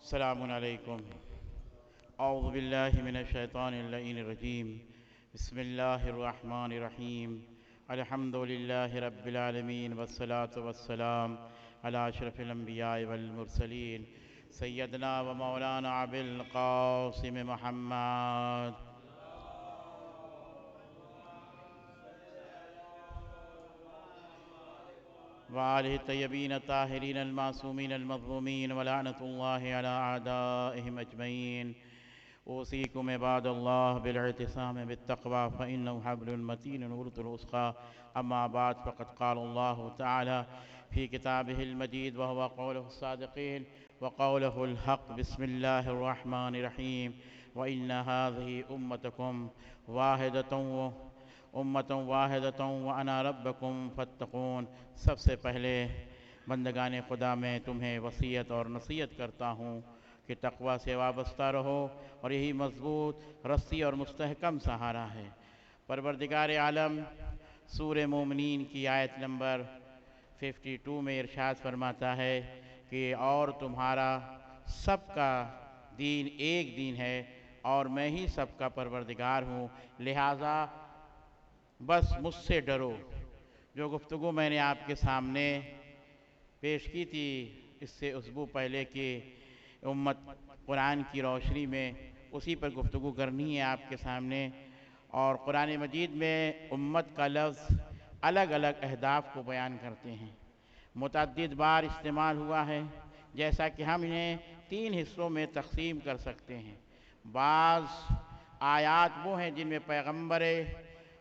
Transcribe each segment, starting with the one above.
السلام علیکم۔ اعوذ باللہ من الشیطان اللعین الرجیم۔ بسم اللہ الرحمن الرحیم۔ الحمد للہ رب العالمین والصلاة والسلام علی اشرف الانبیاء والمرسلین سیدنا و مولانا ابی القاسم محمد وآلہ الطیبین الطاہرین المعصومین المظلومین ولعنۃ اللہ علی اعدائہم اجمعین۔ اوصیکم عباد اللہ بالاعتصام بالتقوی فإنہ حبل المتین عروۃ الوثقی۔ اما بعد فقد قال اللہ تعالی فی کتابہ المجید وهو قولہ الصادقین وقولہ الحق۔ بسم اللہ الرحمن الرحیم۔ وإن هذه أمة واحدة وأنا ربكم فاتقون۔ سب سے پہلے بندگان خدا میں تمہیں وصیت اور نصیحت کرتا ہوں کہ تقوی سے وابستہ رہو، اور یہی مضبوط رسی اور مستحکم سہارا ہے۔ پروردگار عالم سورہ مومنین کی آیت نمبر 52 میں ارشاد فرماتا ہے کہ اور تمہارا سب کا دین ایک دین ہے اور میں ہی سب کا پروردگار ہوں، لہٰذا بس مجھ سے ڈرو۔ جو گفتگو میں نے آپ کے سامنے پیش کی تھی اس سے اسبوع پہلے کہ امت قرآن کی روشنی میں اسی پر گفتگو کرنی ہے آپ کے سامنے، اور قرآن مجید میں امت کا لفظ الگ الگ اہداف کو بیان کرتے ہیں، متعدد بار استعمال ہوا ہے، جیسا کہ ہم انہیں 3 حصوں میں تقسیم کر سکتے ہیں۔ بعض آیات وہ ہیں جن میں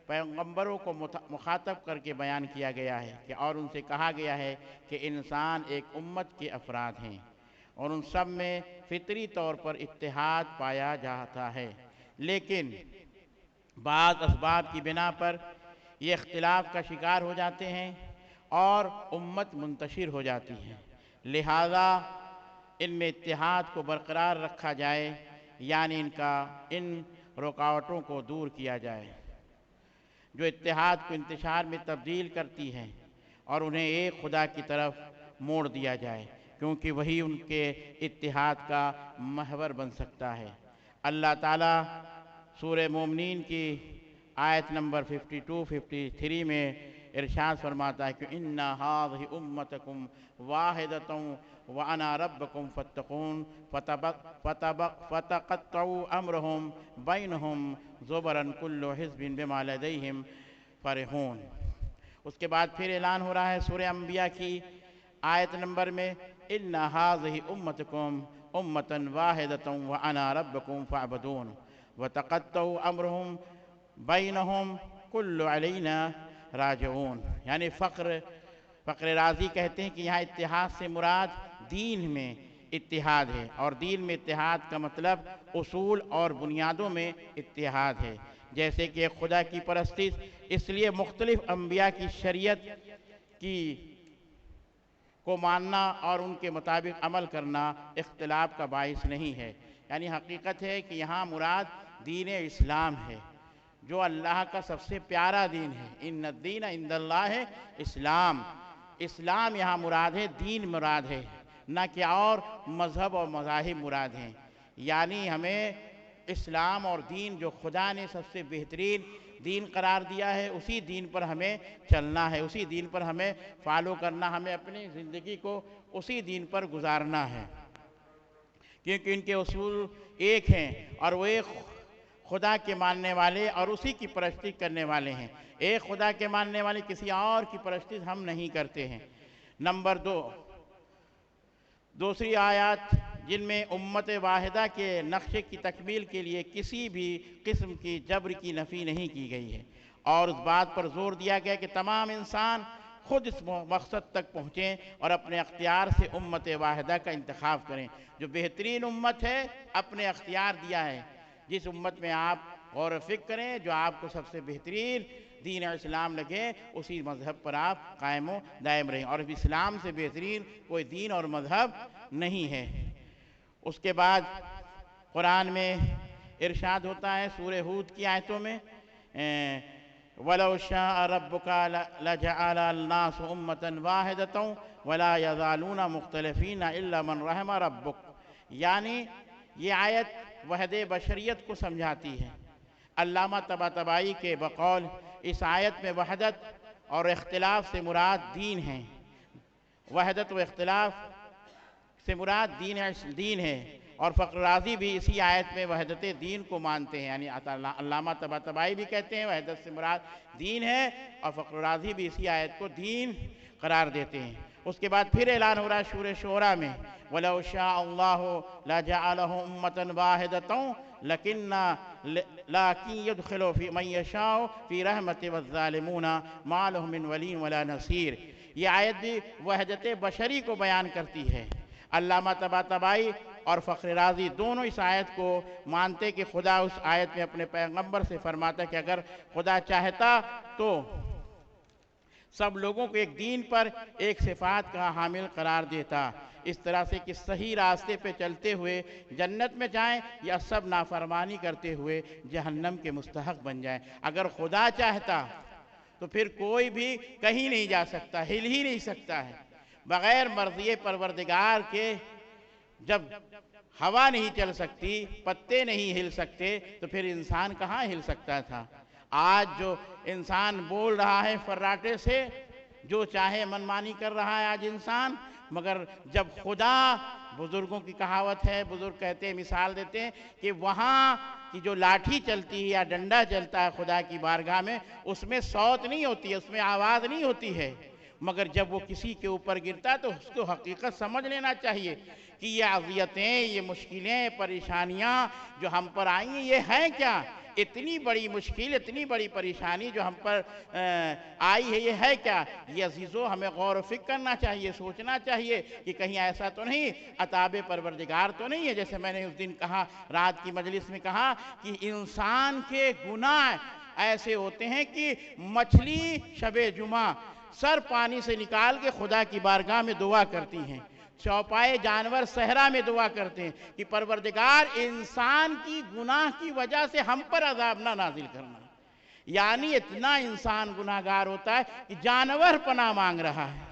پیغمبروں کو مخاطب کر کے بیان کیا گیا ہے کہ اور ان سے کہا گیا ہے کہ انسان ایک امت کے افراد ہیں اور ان سب میں فطری طور پر اتحاد پایا جاتا ہے، لیکن بعض اسباب کی بنا پر یہ اختلاف کا شکار ہو جاتے ہیں اور امت منتشر ہو جاتی ہے، لہذا ان میں اتحاد کو برقرار رکھا جائے، یعنی ان رکاوٹوں کو دور کیا جائے جو اتحاد کو انتشار میں تبدیل کرتی ہیں، اور انہیں ایک خدا کی طرف موڑ دیا جائے، کیونکہ وہی ان کے اتحاد کا محور بن سکتا ہے۔ اللہ تعالیٰ سورہ مومنین کی آیت نمبر 52-53 میں ارشاد فرماتا ہے کہ إِنَّ هَٰذِهِ أُمَّتُكُمْ وَاحِدَةٌ وَأَنَا رَبُّكُمْ فَاتَّقُونِ فَتَقَطَّعُوا أَمْرَهُمْ بَيْنَهُمْ زُبُرًا كُلُّ حِزْبٍ بِمَا لَدَيْهِمْ فَرِحُونَ۔ اس کے بعد پھر اعلان ہو رہا ہے سورہ انبیاء کی آیت نمبر میں إِنَّ هَٰذِهِ أُمَّتُكُمْ أُمَّةً وَاحِدَةً وَأَنَا رَبُّكُمْ فَاعْبُدُونِ وَتَقَطَّعُوا أَمْرَهُمْ بَيْنَهُمْ كُلُّ عَلَيْنَا راجعون۔ یعنی فقر رازی کہتے ہیں کہ یہاں اتحاد سے مراد دین میں اتحاد ہے، اور دین میں اتحاد کا مطلب اصول اور بنیادوں میں اتحاد ہے، جیسے کہ خدا کی پرستش اس لیے مختلف انبیاء کی شریعت کو ماننا اور ان کے مطابق عمل کرنا اختلاف کا باعث نہیں ہے، یعنی حقیقت ہے کہ یہاں مراد دین اسلام ہے جو اللہ کا سب سے پیارا دین ہے۔ ان الدین عند اللہ اسلام۔ اسلام یہاں مراد ہے، دین مراد ہے، نہ کہ اور مذہب اور مذاہب مراد ہیں، یعنی ہمیں اسلام اور دین جو خدا نے سب سے بہترین دین قرار دیا ہے اسی دین پر ہمیں چلنا ہے، اسی دین پر ہمیں فالو کرنا، ہمیں اپنی زندگی کو اسی دین پر گزارنا ہے، کیونکہ ان کے اصول ایک ہیں اور وہ ایک خدا کے ماننے والے اور اسی کی پرستش کرنے والے ہیں۔ ایک خدا کے ماننے والے کسی اور کی پرستش ہم نہیں کرتے ہیں۔ نمبر 2، دوسری آیات جن میں امت واحدہ کے نقشے کی تکمیل کے لیے کسی بھی قسم کی جبر کی نفی نہیں کی گئی ہے، اور اس بات پر زور دیا گیا کہ تمام انسان خود اس مقصد تک پہنچیں اور اپنے اختیار سے امت واحدہ کا انتخاب کریں۔ جو بہترین امت ہے اپنے اختیار دیا ہے، جس امت میں آپ غور و فکر کریں، جو آپ کو سب سے بہترین دین اسلام لگے، اسی مذہب پر آپ قائم و دائم رہیں، اور اسلام سے بہترین کوئی دین اور مذہب نہیں ہے۔ اس کے بعد قرآن میں ارشاد ہوتا ہے سورہ ہود کی آیتوں میں وَلَوْ شَاءَ رَبُّكَ لَجَعَلَ النَّاسَ أُمَّةً وَاحِدَةً وَلَا يَزَالُونَ مُخْتَلِفِينَ إِلَّا مَنْ رَحِمَ رَبُّكَ۔ یعنی یہ آیت وحدت بشریت کو سمجھاتی ہے۔ علامہ طباطبائی کے بقول اس آیت میں وحدت اور اختلاف سے مراد دین ہے۔ وحدت و اختلاف سے مراد دین ہے، اور فخر رازی بھی اسی آیت میں وحدت دین کو مانتے ہیں، یعنی علامہ طباطبائی بھی کہتے ہیں وحدت سے مراد دین ہے، اور فخر رازی بھی اسی آیت کو دین قرار دیتے ہیں۔ اس کے بعد پھر اعلان ہو رہا ہے سورہ شعراء میں وَلَوْ شَاءَ اللَّهُ لَجَعَلَهُمْ أُمَّةً وَاحِدَةً لَكِنْ يُدْخِلُ فِي مَنْ يَشَاءُ فِي رَحْمَتِهِ وَالظَّالِمُونَ مَا لَهُم مِّن وَلِيٍّ وَلَا نَصِيرٍ۔ یہ آیت بھی وحدت بشری کو بیان کرتی ہے۔ علامہ طباطبائی اور فخر رازی دونوں اس آیت کو مانتے کہ خدا اس آیت میں اپنے پیغمبر سے فرماتا کہ اگر خدا چاہتا تو سب لوگوں کو ایک دین پر ایک صفات کا حامل قرار دیتا، اس طرح سے کہ صحیح راستے پہ چلتے ہوئے جنت میں جائیں یا سب نافرمانی کرتے ہوئے جہنم کے مستحق بن جائیں۔ اگر خدا چاہتا تو پھر کوئی بھی کہیں نہیں جا سکتا، ہل ہی نہیں سکتا ہے۔ بغیر مرضی پروردگار کے جب ہوا نہیں چل سکتی، پتے نہیں ہل سکتے، تو پھر انسان کہاں ہل سکتا تھا؟ آج جو انسان بول رہا ہے فراٹے سے، جو چاہے منمانی کر رہا ہے آج انسان، مگر جب خدا، بزرگوں کی کہاوت ہے، بزرگ کہتے ہیں، مثال دیتے ہیں کہ وہاں کی جو لاٹھی چلتی ہے یا ڈنڈا چلتا ہے خدا کی بارگاہ میں، اس میں صوت نہیں ہوتی ہے، اس میں آواز نہیں ہوتی ہے، مگر جب وہ کسی کے اوپر گرتا ہے تو اس کو حقیقت سمجھ لینا چاہیے کہ یہ اذیتیں، یہ مشکلیں، پریشانیاں جو ہم پر آئی ہیں یہ ہیں کیا؟ اتنی بڑی مشکل، اتنی بڑی پریشانی جو ہم پر آئی ہے، یہ ہے کیا؟ یہ عزیزو ہمیں غور و فکر کرنا چاہیے، سوچنا چاہیے کہ کہیں ایسا تو نہیں عطاب پروردگار تو نہیں ہے، جیسے میں نے اس دن کہا، رات کی مجلس میں کہا کہ انسان کے گناہ ایسے ہوتے ہیں کہ مچھلی شب جمعہ سر پانی سے نکال کے خدا کی بارگاہ میں دعا کرتی ہیں، چوپائے جانور صحرا میں دعا کرتے ہیں کہ پروردگار انسان کی گناہ کی وجہ سے ہم پر عذاب نہ نازل کرنا۔ یعنی اتنا انسان گناہگار ہوتا ہے کہ جانور پناہ مانگ رہا ہے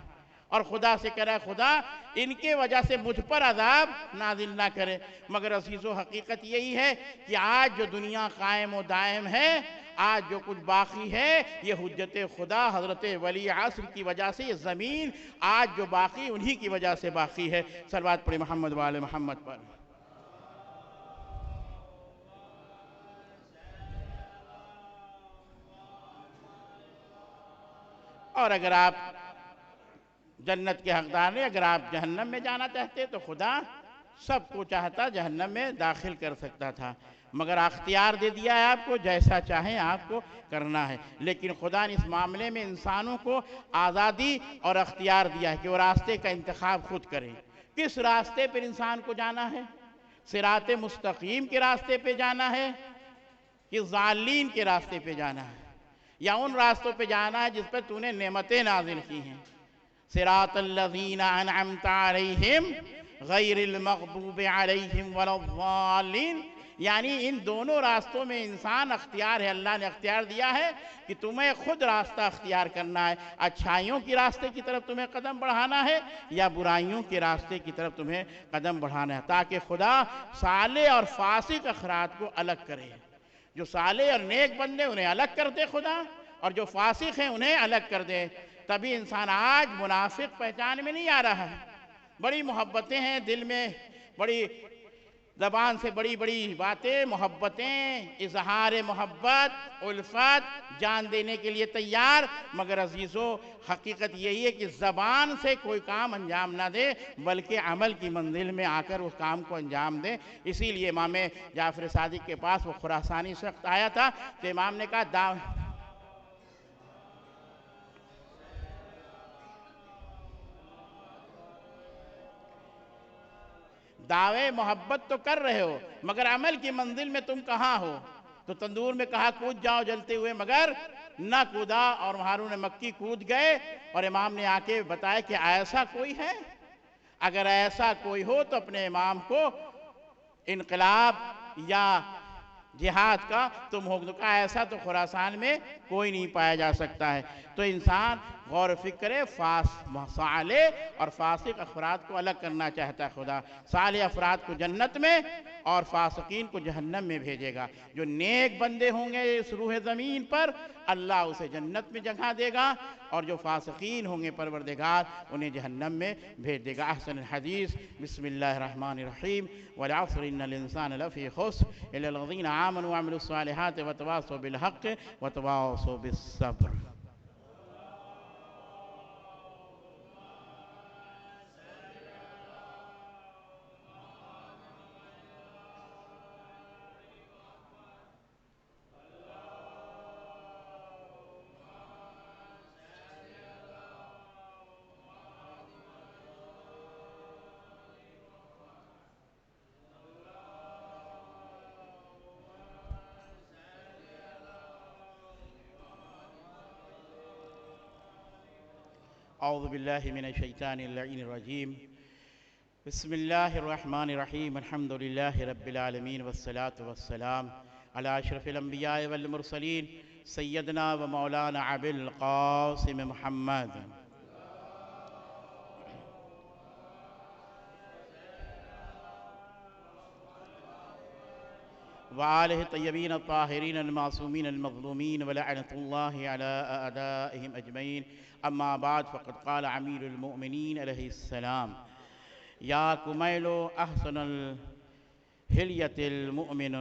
اور خدا سے کہہ رہا ہے خدا ان کے وجہ سے مجھ پر عذاب نازل نہ کرے۔ مگر عزیزو حقیقت یہی ہے کہ آج جو دنیا قائم و دائم ہے، آج جو کچھ باقی ہے، یہ حجت خدا حضرت ولی عصر کی وجہ سے، یہ زمین آج جو باقی انہی کی وجہ سے باقی ہے۔ صلوات پڑھیں محمد وآل محمد پر۔ اور اگر آپ جنت کے حقدار ہیں، اگر آپ جہنم میں جانا چاہتے تو خدا سب کو چاہتا جہنم میں داخل کر سکتا تھا، مگر اختیار دے دیا ہے آپ کو، جیسا چاہیں آپ کو کرنا ہے۔ لیکن خدا نے اس معاملے میں انسانوں کو آزادی اور اختیار دیا ہے کہ وہ راستے کا انتخاب خود کریں۔ کس راستے پر انسان کو جانا ہے؟ صراط مستقیم کے راستے پہ جانا ہے کہ ضالین کے راستے پہ جانا ہے، یا ان راستوں پہ جانا ہے جس پہ تو نے نعمتیں نازل کی ہیں؟ صراط الذین انعمت علیہم غیر المغضوب علیہم ولا الضالین، یعنی ان دونوں راستوں میں انسان اختیار ہے، اللہ نے اختیار دیا ہے کہ تمہیں خود راستہ اختیار کرنا ہے، اچھائیوں کی راستے کی طرف تمہیں قدم بڑھانا ہے یا برائیوں کے راستے کی طرف تمہیں قدم بڑھانا ہے، تاکہ خدا صالح اور فاسق افراد کو الگ کرے۔ جو صالح اور نیک بندے انہیں الگ کر دے خدا، اور جو فاسق ہیں انہیں الگ کر دے۔ تبھی انسان آج منافق پہچان میں نہیں آ رہا ہے، بڑی محبتیں ہیں دل میں، بڑی زبان سے بڑی بڑی باتیں، محبتیں، اظہار محبت، الفت، جان دینے کے لیے تیار، مگر عزیزو حقیقت یہی ہے کہ زبان سے کوئی کام انجام نہ دے بلکہ عمل کی منزل میں آ کر اس کام کو انجام دے۔ اسی لیے امام جعفر صادق کے پاس وہ خراسانی شخص آیا تھا تو امام نے کہا دعوے محبت تو کر رہے ہو مگر عمل کی منزل میں تم کہاں ہو؟ تو تندور میں کہا کود جاؤ جلتے ہوئے، مگر نہ کودا، اور ہارون مکی کود گئے، اور امام نے آ کے بتایا کہ ایسا کوئی ہے؟ اگر ایسا کوئی ہو تو اپنے امام کو انقلاب یا جہاد کا تم حکم کا، ایسا تو خراسان میں کوئی نہیں پایا جا سکتا ہے۔ تو انسان غور و فکر صالح اور فاسق افراد کو الگ کرنا چاہتا ہے خدا۔ صالح افراد کو جنت میں اور فاسقین کو جہنم میں بھیجے گا۔ جو نیک بندے ہوں گے اس روح زمین پر اللہ اسے جنت میں جگہ دے گا، اور جو فاسقین ہوں گے پروردگار انہیں جہنم میں بھیج دے گا۔ احسن الحدیث بسم اللہ الرحمن الرحیم والعصر ان الانسان لفی خسر الا الذین آمنوا وعملوا الصالحات وتواصوا بالحق وتواصوا بالصبر۔ اعوذ باللہ من الشیطان اللعین الرجیم بسم اللہ الرحمن الرحیم الحمد للہ رب العالمین والصلاة والسلام علی اشرف الانبیاء والمرسلین سیدنا و مولانا ابی القاسم محمد وآلہ الطیبین الطاہرین المعصومین المظلومین ولعنۃ اللہ علی اعدائہم اجمعین۔ اما بعد فقد قال امیر المؤمنین علیہ السلام یا کمیل احسن الحلیۃ المؤمن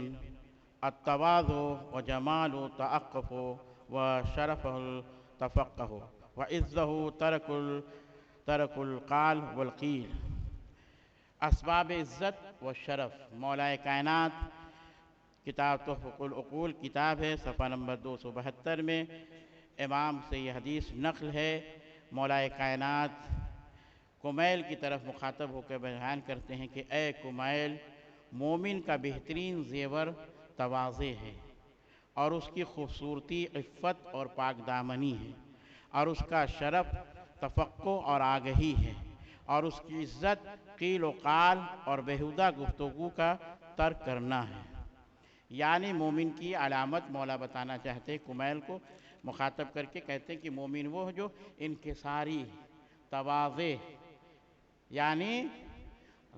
التواضع وجمال تأقف وشرف التفقہ وعزہ ترک القال والقیل۔ اسباب عزت و شرف، مولا کائنات کتاب تحفۃ العقول کتاب ہے، صفحہ نمبر 272 میں امام سے یہ حدیث نقل ہے۔ مولا کائنات کمیل کی طرف مخاطب ہو کر بیان کرتے ہیں کہ اے کمیل، مومن کا بہترین زیور تواضع ہے، اور اس کی خوبصورتی عفت اور پاک دامنی ہے، اور اس کا شرف تفقہ اور آگہی ہے، اور اس کی عزت قیل و قال اور بیہودہ گفتگو کا ترک کرنا ہے۔ یعنی مومن کی علامت مولا بتانا چاہتے کمیل کو مخاطب کر کے، کہتے ہیں کہ مومن وہ جو انکساری تواضع، یعنی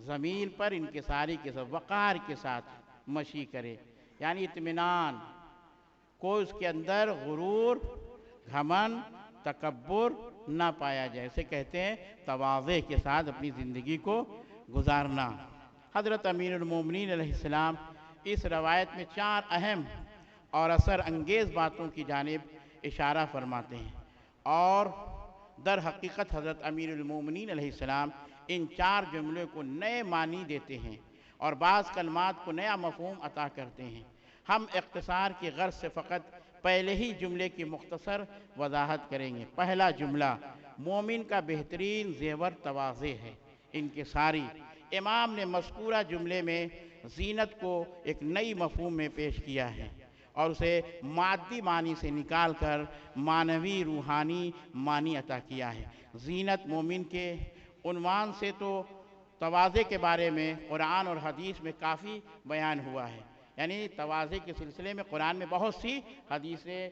زمین پر انکساری کے ساتھ وقار کے ساتھ مشی کرے، یعنی اطمینان، کوئی اس کے اندر غرور، گھمنڈ، تکبر نہ پایا جائے، اسے کہتے ہیں تواضع کے ساتھ اپنی زندگی کو گزارنا۔ حضرت امیر المومنین علیہ السلام اس روایت میں 4 اہم اور اثر انگیز باتوں کی جانب اشارہ فرماتے ہیں، اور در حقیقت حضرت امیر المومنین علیہ السلام ان 4 جملے کو نئے معنی دیتے ہیں اور بعض کلمات کو نیا مفہوم عطا کرتے ہیں۔ ہم اختصار کی غرض سے فقط پہلے ہی جملے کی مختصر وضاحت کریں گے۔ پہلا جملہ، مومن کا بہترین زیور تواضع ہے، انکساری۔ امام نے مذکورہ جملے میں زینت کو ایک نئی مفہوم میں پیش کیا ہے، اور اسے مادی معنی سے نکال کر معنوی روحانی معنی عطا کیا ہے۔ زینت مومن کے عنوان سے تو تواضع کے بارے میں قرآن اور حدیث میں کافی بیان ہوا ہے، یعنی تواضع کے سلسلے میں قرآن میں بہت سی حدیثیں،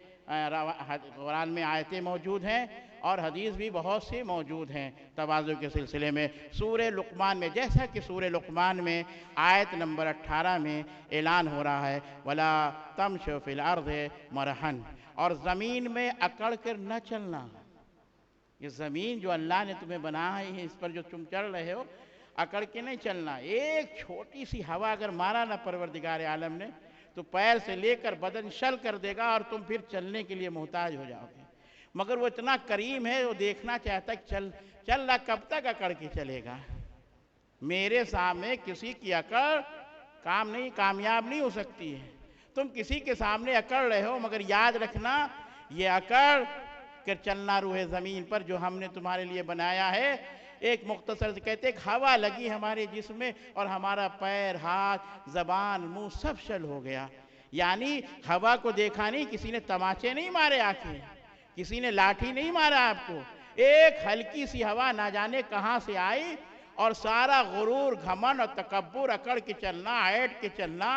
قرآن میں آیتیں موجود ہیں اور حدیث بھی بہت سی موجود ہیں تواضع کے سلسلے میں۔ سورہ لقمان میں، جیسا کہ سورہ لقمان میں آیت نمبر 18 میں اعلان ہو رہا ہے وَلَا تَمْشُوا فِي الْأَرْضِ مَرَحًا، اور زمین میں اکڑ کر نہ چلنا۔ یہ زمین جو اللہ نے تمہیں بنائی ہے، اس پر جو تم چل رہے ہو، اکڑ کے نہیں چلنا۔ ایک چھوٹی سی ہوا اگر مارا نہ پروردگار عالم نے، تو پیر سے لے کر بدن شل کر دے گا اور تم پھر چلنے کے لیے محتاج ہو جاؤ گے۔ مگر وہ اتنا کریم ہے، وہ دیکھنا چاہتا ہے چل رہا کب تک اکڑ کے چلے گا۔ میرے سامنے کسی کی اکڑ کامیاب نہیں ہو سکتی ہے۔ تم کسی کے سامنے اکڑ رہے ہو، مگر یاد رکھنا یہ اکڑ کر چلنا روح زمین پر جو ہم نے تمہارے لیے بنایا ہے، ایک مختصر سے کہتے ہیں، ایک ہوا لگی ہمارے جسم میں اور ہمارا پیر، ہاتھ، زبان، منہ سب شل ہو گیا۔ یعنی ہوا کو دیکھا نہیں، کسی نے تماچے نہیں مارے آنکھیں، کسی نے لاٹھی نہیں مارا آپ کو، ایک ہلکی سی ہوا نہ جانے کہاں سے آئی اور سارا غرور، گھمن اور تکبر، اکڑ کے چلنا، ایٹ کے چلنا،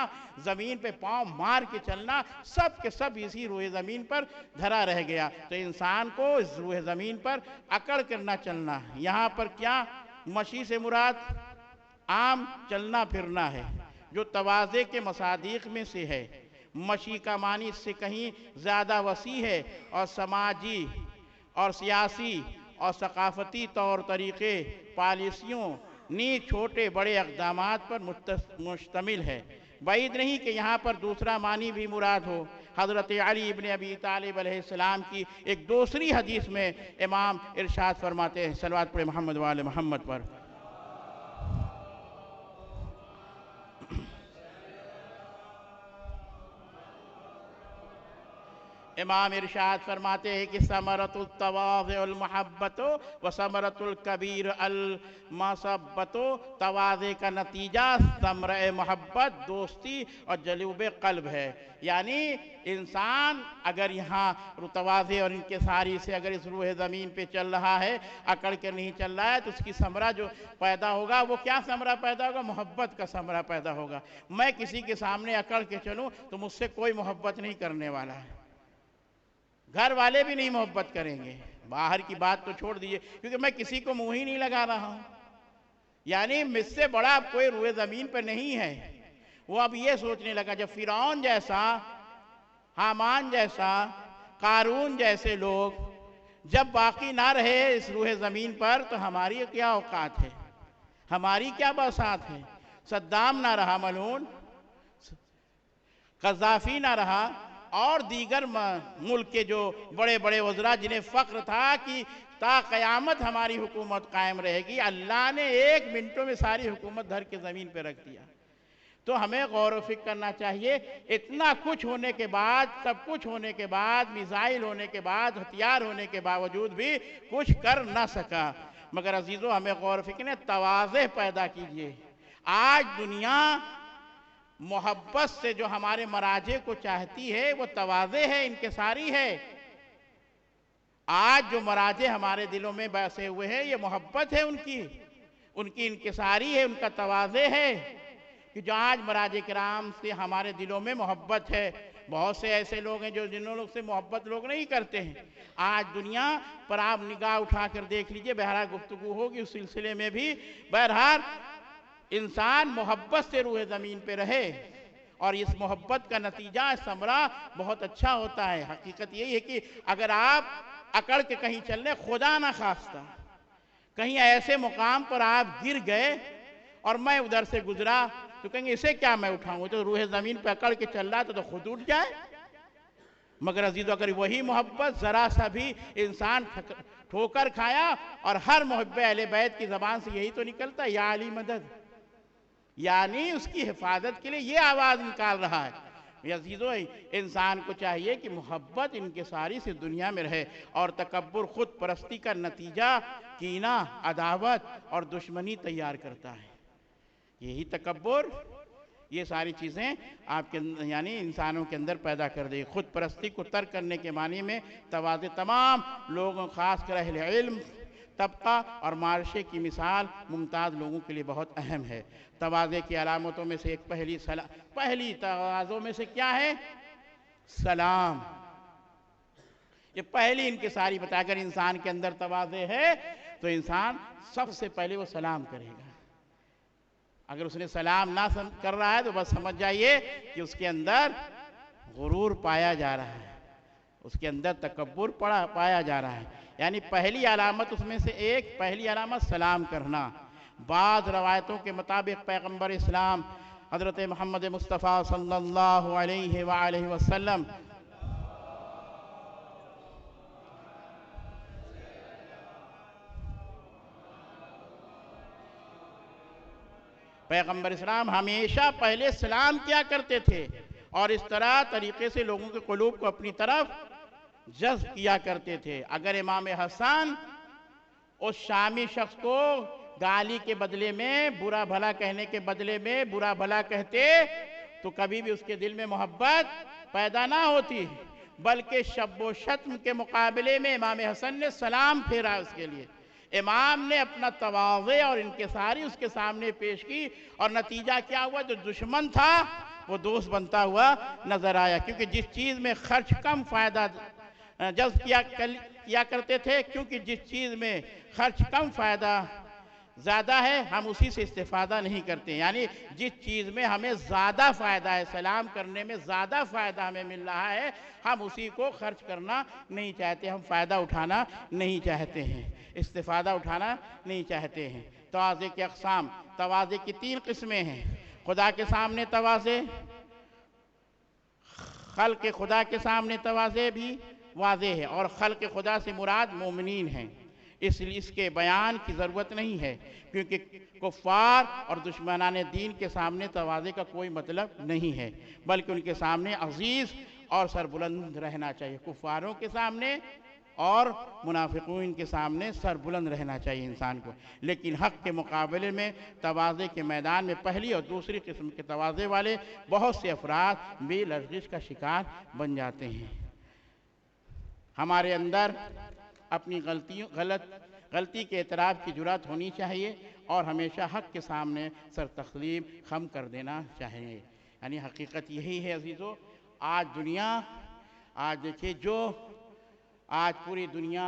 زمین پہ پاؤں مار کے چلنا، سب کے سب اسی روئے زمین پر دھرا رہ گیا۔ تو انسان کو اس روئے زمین پر اکڑ کرنا چلنا ہے۔ یہاں پر کیا مشی سے مراد عام چلنا پھرنا ہے، جو تواضع کے مصادیق میں سے ہے۔ مشی کا معنی اس سے کہیں زیادہ وسیع ہے، اور سماجی اور سیاسی اور ثقافتی طور طریقے، پالیسیوں، نیز چھوٹے بڑے اقدامات پر مشتمل ہے۔ بعید نہیں کہ یہاں پر دوسرا معنی بھی مراد ہو۔ حضرت علی ابن ابی طالب علیہ السلام کی ایک دوسری حدیث میں امام ارشاد فرماتے ہیں، صلوات پڑھیں محمد وآل محمد پر۔ امام ارشاد فرماتے ہیں کہ ثمرۃ التواضع المحبت و ثمرۃ الکبیر المصبت، تواضع کا نتیجہ ثمرہ محبت، دوستی اور جلوب قلب ہے۔ یعنی انسان اگر یہاں تواضع اور انکساری سے اگر اس روح زمین پہ چل رہا ہے، اکڑ کے نہیں چل رہا ہے، تو اس کی ثمرہ جو پیدا ہوگا وہ کیا ثمرہ پیدا ہوگا؟ محبت کا ثمرہ پیدا ہوگا۔ میں کسی کے سامنے اکڑ کے چلوں تو مجھ سے کوئی محبت نہیں کرنے والا ہے، گھر والے بھی نہیں محبت کریں گے، باہر کی بات تو چھوڑ دیجئے، کیونکہ میں کسی کو منہ ہی نہیں لگا رہا ہوں۔ یعنی مجھ سے بڑا کوئی روئے زمین پہ نہیں ہے۔ وہ اب یہ سوچنے لگا، جب فرعون جیسا، حامان جیسا، قارون جیسے لوگ جب باقی نہ رہے اس روح زمین پر، تو ہماری کیا اوقات ہے، ہماری کیا بساط ہے؟ صدام نہ رہا ملعون، قذافی نہ رہا، اور دیگر ملک کے جو بڑے بڑے وزراء جنہیں فخر تھا کہ تا قیامت ہماری حکومت قائم رہے گی، اللہ نے 1 منٹوں میں ساری حکومت دھر کے زمین پہ رکھ دیا۔ تو ہمیں غور و فکر کرنا چاہیے، اتنا کچھ ہونے کے بعد، سب کچھ ہونے کے بعد، میزائل ہونے کے بعد، ہتھیار ہونے کے باوجود بھی کچھ کر نہ سکا۔ مگر عزیزو، ہمیں غور و فکر نے تواضع پیدا کیجئے۔ آج دنیا محبت سے جو ہمارے مراجع کو چاہتی ہے وہ تواضع ہے، انکساری ہے۔ آج جو مراجع ہمارے دلوں میں بسے ہوئے ہیں، یہ محبت ہے ان کی انکساری ہے، ان کا تواضع ہے، کہ جو آج مراجع کرام سے ہمارے دلوں میں محبت ہے۔ بہت سے ایسے لوگ ہیں جو جنہوں لوگ سے محبت لوگ نہیں کرتے ہیں۔ آج دنیا پر آپ نگاہ اٹھا کر دیکھ لیجئے، بہرحال گفتگو ہوگی اس سلسلے میں بھی، بہرحال انسان محبت سے روح زمین پہ رہے، اور اس محبت کا نتیجہ ثمرہ بہت اچھا ہوتا ہے۔ حقیقت یہی ہے کہ اگر آپ اکڑ کے کہیں چل رہے، خدا نہ خواستہ کہیں ایسے مقام پر آپ گر گئے اور میں ادھر سے گزرا، تو کہیں گے اسے کیا میں اٹھاؤں، تو روح زمین پہ اکڑ کے چل رہا تو خود اٹھ جائے۔ مگر عزیزو، اگر وہی محبت ذرا سا بھی انسان ٹھوکر کھایا، اور ہر محب اہل بیت کی زبان سے یہی تو نکلتا ہے، یا علی مدد، یعنی اس کی حفاظت کے لیے یہ آواز نکال رہا ہے۔ عزیزو، انسان کو چاہیے کہ محبت انکساری سے دنیا میں رہے، اور تکبر خود پرستی کا نتیجہ کینہ، عداوت اور دشمنی تیار کرتا ہے۔ یہی تکبر، یہ ساری چیزیں آپ کے یعنی انسانوں کے اندر پیدا کر دے۔ خود پرستی کو ترک کرنے کے معنی میں تواضع تمام لوگوں، خاص کر اہل علم طبقہ اور معاشرے کی مثال ممتاز لوگوں کے لیے بہت اہم ہے۔ تواضع کی علامتوں میں سے ایک پہلی تواضع میں سے کیا ہے؟ سلام۔ یہ پہلی انکساری بتا، اگر انسان کے اندر تواضع ہے تو انسان سب سے پہلے وہ سلام کرے گا۔ اگر اس نے سلام نہ کر رہا ہے تو بس سمجھ جائیے کہ اس کے اندر غرور پایا جا رہا ہے، اس کے اندر تکبر پایا جا رہا ہے۔ یعنی پہلی علامت اس میں سے ایک، پہلی علامت سلام کرنا۔ بعض روایتوں کے مطابق پیغمبر اسلام حضرت محمد مصطفیٰ صلی اللہ علیہ وآلہ وسلم پیغمبر اسلام ہمیشہ پہلے سلام کیا کرتے تھے، اور اس طریقے سے لوگوں کے قلوب کو اپنی طرف جذب کیا کرتے تھے۔ اگر امام حسن اس شامی شخص کو گالی کے بدلے میں، برا بھلا کہنے کے بدلے میں برا بھلا کہتے، تو کبھی بھی اس کے دل میں محبت پیدا نہ ہوتی، بلکہ شب و شتم کے مقابلے میں امام حسن نے سلام پھیرا اس کے لیے۔ امام نے اپنا تواضع اور انکساری اس کے سامنے پیش کی، اور نتیجہ کیا ہوا؟ جو دشمن تھا وہ دوست بنتا ہوا نظر آیا، کیونکہ جس چیز میں خرچ کم فائدہ جذب کیا کرتے تھے، کیونکہ جس چیز میں خرچ کم فائدہ زیادہ ہے ہم اسی سے استفادہ نہیں کرتے، یعنی جس چیز میں ہمیں زیادہ فائدہ ہے، سلام کرنے میں زیادہ فائدہ ہمیں مل رہا ہے، ہم اسی کو خرچ کرنا نہیں چاہتے، ہم فائدہ اٹھانا نہیں چاہتے ہیں، استفادہ اٹھانا نہیں چاہتے ہیں۔ تواضع کے اقسام، تواضع کی 3 قسمیں ہیں۔ خدا کے سامنے تواضع، خلق خدا کے سامنے تواضع بھی واضح ہے، اور خلق خدا سے مراد مومنین ہیں، اس لیے اس کے بیان کی ضرورت نہیں ہے، کیونکہ کفار اور دشمنان دین کے سامنے تواضع کا کوئی مطلب نہیں ہے، بلکہ ان کے سامنے عزیز اور سربلند رہنا چاہیے۔ کفاروں کے سامنے اور منافقین کے سامنے سربلند رہنا چاہیے انسان کو، لیکن حق کے مقابلے میں تواضع کے میدان میں پہلی اور دوسری قسم کے تواضع والے بہت سے افراد بھی لرزش کا شکار بن جاتے ہیں۔ ہمارے اندر اپنی غلطی کے اعتراف کی جرات ہونی چاہیے، اور ہمیشہ حق کے سامنے سر تسلیم خم کر دینا چاہیے۔ یعنی حقیقت یہی ہے عزیزو، آج دیکھیے آج پوری دنیا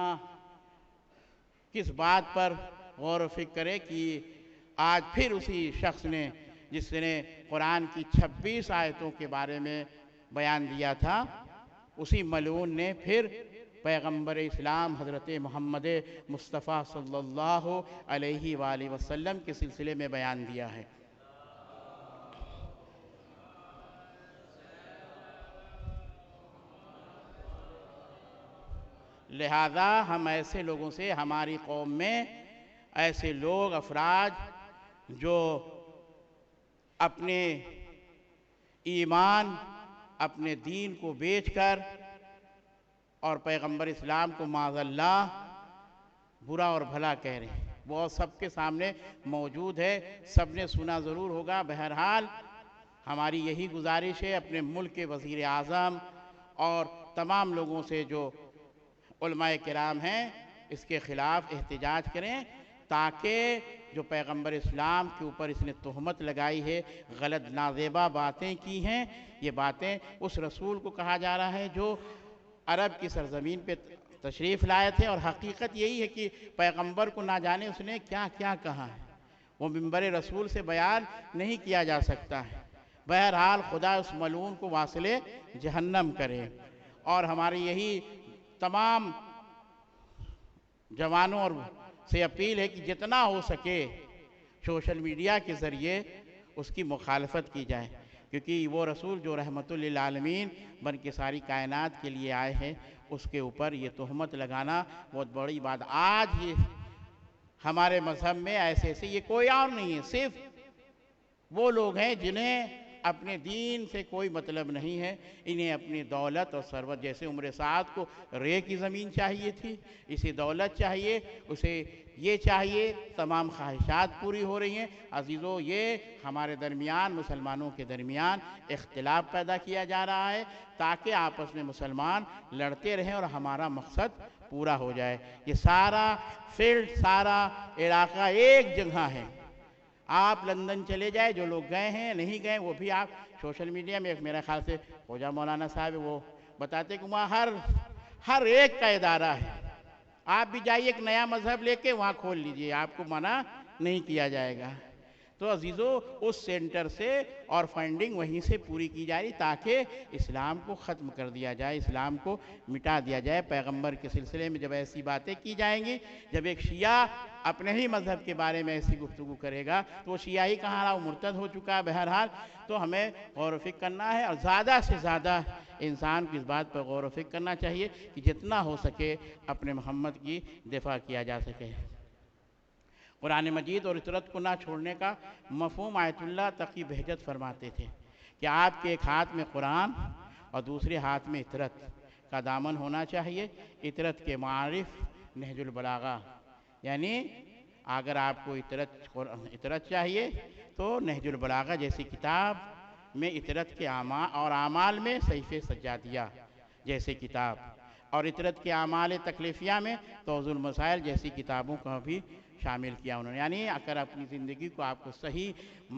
کس بات پر غور و فکر کرے کہ آج پھر اسی شخص نے جس نے قرآن کی 26 آیتوں کے بارے میں بیان دیا تھا، اسی ملعون نے پھر پیغمبر اسلام حضرت محمد مصطفیٰ صلی اللہ علیہ وآلہ وسلم کے سلسلے میں بیان دیا ہے۔ لہذا ہم ایسے لوگوں سے، ہماری قوم میں ایسے لوگ، افراد جو اپنے ایمان، اپنے دین کو بیچ کر اور پیغمبر اسلام کو معاذ اللہ برا اور بھلا کہہ رہے ہیں، وہ سب کے سامنے موجود ہے، سب نے سنا ضرور ہوگا۔ بہرحال ہماری یہی گزارش ہے اپنے ملک کے وزیر اعظم اور تمام لوگوں سے جو علماء کرام ہیں، اس کے خلاف احتجاج کریں، تاکہ جو پیغمبر اسلام کے اوپر اس نے تہمت لگائی ہے، غلط نازیبہ باتیں کی ہیں، یہ باتیں اس رسول کو کہا جا رہا ہے جو عرب کی سرزمین پہ تشریف لائے تھے، اور حقیقت یہی ہے کہ پیغمبر کو نہ جانے اس نے کیا کیا کہا ہے، وہ منبر رسول سے بیان نہیں کیا جا سکتا ہے۔ بہرحال خدا اس ملعون کو واصل جہنم کرے، اور ہماری یہی تمام جوانوں اور سے اپیل ہے کہ جتنا ہو سکے سوشل میڈیا کے ذریعے اس کی مخالفت کی جائے، کیونکہ وہ رسول جو رحمت للعالمین بن کے ساری کائنات کے لیے آئے ہیں، اس کے اوپر یہ تہمت لگانا بہت بڑی بات۔ آج یہ ہمارے مذہب میں ایسے یہ کوئی اور نہیں ہے، صرف وہ لوگ ہیں جنہیں اپنے دین سے کوئی مطلب نہیں ہے، انہیں اپنی دولت اور ثروت، جیسے عمر سعد کو رے کی زمین چاہیے تھی، اسے دولت چاہیے، اسے یہ چاہیے، تمام خواہشات پوری ہو رہی ہیں۔ عزیزو، یہ ہمارے درمیان، مسلمانوں کے درمیان اختلاف پیدا کیا جا رہا ہے، تاکہ آپس میں مسلمان لڑتے رہیں اور ہمارا مقصد پورا ہو جائے۔ یہ سارا فیلڈ، سارا علاقہ ایک جگہ ہے۔ آپ لندن چلے جائے، جو لوگ گئے ہیں نہیں گئے، وہ بھی آپ سوشل میڈیا میں، ایک میرے خیال سے خوجہ مولانا صاحب وہ بتاتے کہ وہاں ہر ایک کا ادارہ ہے، آپ بھی جائیے ایک نیا مذہب لے کے وہاں کھول لیجئے، آپ کو منع نہیں کیا جائے گا۔ تو عزیزو، اس سینٹر سے اور فنڈنگ وہیں سے پوری کی جا رہی، تاکہ اسلام کو ختم کر دیا جائے، اسلام کو مٹا دیا جائے۔ پیغمبر کے سلسلے میں جب ایسی باتیں کی جائیں گی، جب ایک شیعہ اپنے ہی مذہب کے بارے میں ایسی گفتگو کرے گا تو وہ شیعہ ہی کہاں رہا، وہ مرتد ہو چکا ہے۔ بہرحال تو ہمیں غور و فکر کرنا ہے، اور زیادہ سے زیادہ انسان کو اس بات پر غور و فکر کرنا چاہیے کہ جتنا ہو سکے اپنے محمد کی دفاع کیا جا سکے۔ قرآن مجید اور اطرت کو نہ چھوڑنے کا مفہوم آیت اللہ تقی بہجت فرماتے تھے کہ آپ کے ایک ہاتھ میں قرآن اور دوسرے ہاتھ میں اطرت کا دامن ہونا چاہیے۔ اطرت کے معارف نہج البلاغہ، یعنی اگر آپ کو اطرت چاہیے تو نہج البلاغہ جیسی کتاب میں اطرت کے اعمال میں صحیفہ سجادیہ جیسے کتاب، اور اطرت کے اعمال تکلیفیہ میں توضیح المسائل جیسی کتابوں کو بھی شامل کیا انہوں نے. یعنی اگر اپنی زندگی کو آپ کو صحیح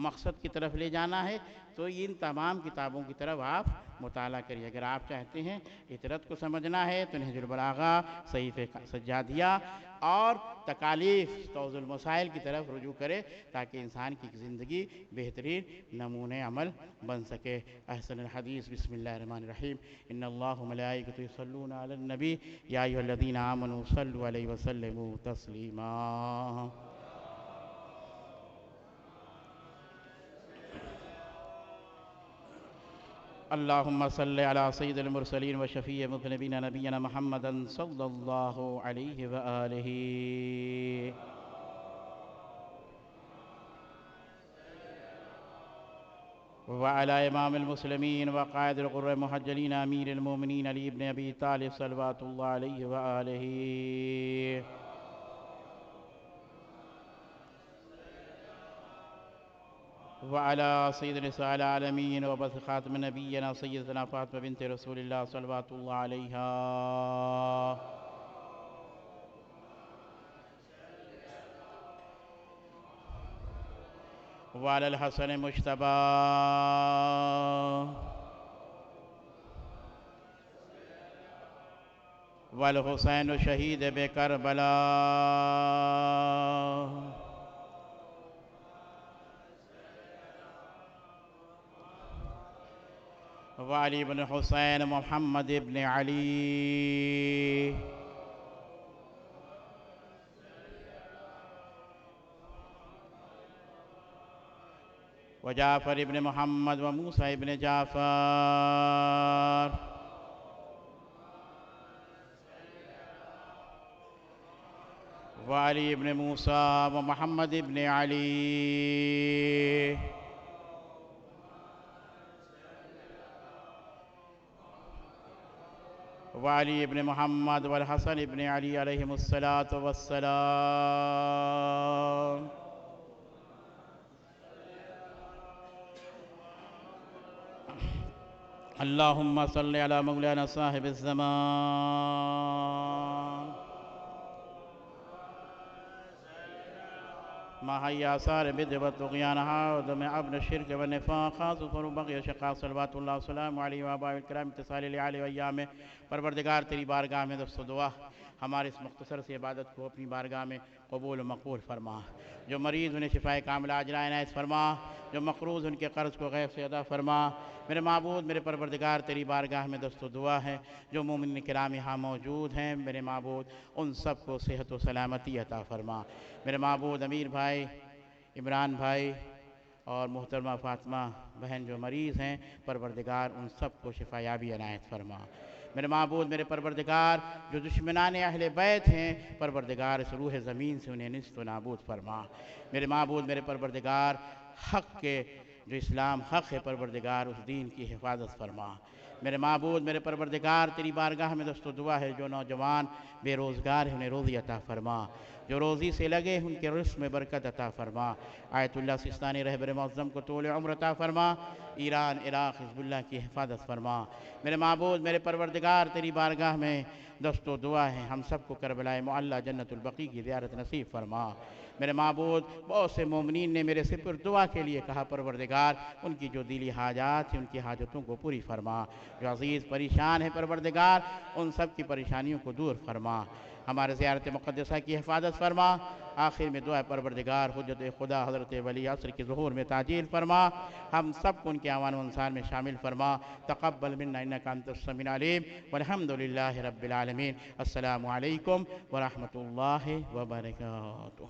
مقصد کی طرف لے جانا ہے تو ان تمام کتابوں کی طرف آپ مطالعہ کریے. اگر آپ چاہتے ہیں اطرت کو سمجھنا ہے تو نہج البلاغہ، صحیفہ سجادیہ اور تکالیف توضیح المسائل کی طرف رجوع کرے تاکہ انسان کی زندگی بہترین نمونۂ عمل بن سکے. احسن الحدیث بسم اللہ الرحمن الرحیم ان اللہ ملائکۃ یصلون علی النبی یا ایھا الذین آمنوا صلوا علیہ وسلموا تسلیما. اللہم صلی علی سید المرسلین و شفیع مذنبین نبینا محمد صلی اللہ علیہ وآلہ وعلى امام المسلمین وقائد الغر محجلین امیر المومنین علی بن ابی طالب صلوات اللہ علیہ وآلہ وعلى سيد نساء العالمين وبث خاتم نبينا سيدنا فاطمة بنت رسول الله صلوات الله عليها وعلى الحسن مجتبى والحسين شهيد بكربلاء وعلي بن حسين محمد بن علي وجعفر بن محمد وموسى بن جعفر وعلي بن موسى ومحمد بن علي وعلي بن محمد والحسن بن علي عليهم الصلاة والسلام. اللهم صل على مولانا صاحب الزمان ما هي آثار بدع والطغيان ودم ابن الشرك والنفاق خاص بقي شقاء صلوات الله وسلام علیہ وآباء الکرام اتصال علیہ ویام. پروردگار تیری بارگاہ میں دست و دعا ہمارے اس مختصر سی عبادت کو اپنی بارگاہ میں قبول و مقبول فرما. جو مریض انہیں شفائے کاملہ عاجلہ عنایت فرما، جو مقروض ان کے قرض کو غیب سے ادا فرما. میرے معبود میرے پروردگار تیری بارگاہ میں دست و دعا ہے جو مومن کرام یہاں موجود ہیں میرے معبود ان سب کو صحت و سلامتی عطا فرما. میرے معبود امیر بھائی، عمران بھائی اور محترمہ فاطمہ بہن جو مریض ہیں پروردگار ان سب کو شفا یابی عنایت فرما. میرے معبود میرے پروردگار جو دشمنان اہل بیت ہیں پروردگار اس روح زمین سے انہیں نیست و نابود فرما. میرے معبود میرے پروردگار حق کے جو اسلام حق ہے پروردگار اس دین کی حفاظت فرما. میرے معبود میرے پروردگار تیری بارگاہ میں دست و دعا ہے جو نوجوان بے روزگار ہیں انہیں روزی عطا فرما، جو روزی سے لگے ان کے رزق میں برکت عطا فرما. آیت اللہ سستانی رہبر معظم کو طول عمر عطا فرما. ایران عراق حزب اللہ کی حفاظت فرما. میرے معبود میرے پروردگار تیری بارگاہ میں دست و دعا ہے ہم سب کو کربلائے معلیٰ جنت البقیع کی زیارت نصیب فرما. میرے معبود بہت سے مومنین نے میرے سپر دعا کے لیے کہا پروردگار ان کی جو دلی حاجات ہیں ان کی حاجتوں کو پوری فرما. جو عزیز پریشان ہے پروردگار ان سب کی پریشانیوں کو دور فرما. ہمارے زیارت مقدسہ کی حفاظت فرما. آخر میں دعا پروردگار حجت خدا حضرت ولی عصر کے ظہور میں تعجیل فرما. ہم سب کو ان کے اعوان و انصار میں شامل فرما. تقبل منا انک انت السمیع العلیم والحمد للہ رب العالمین. السلام علیکم ورحمۃ اللہ وبرکاتہ.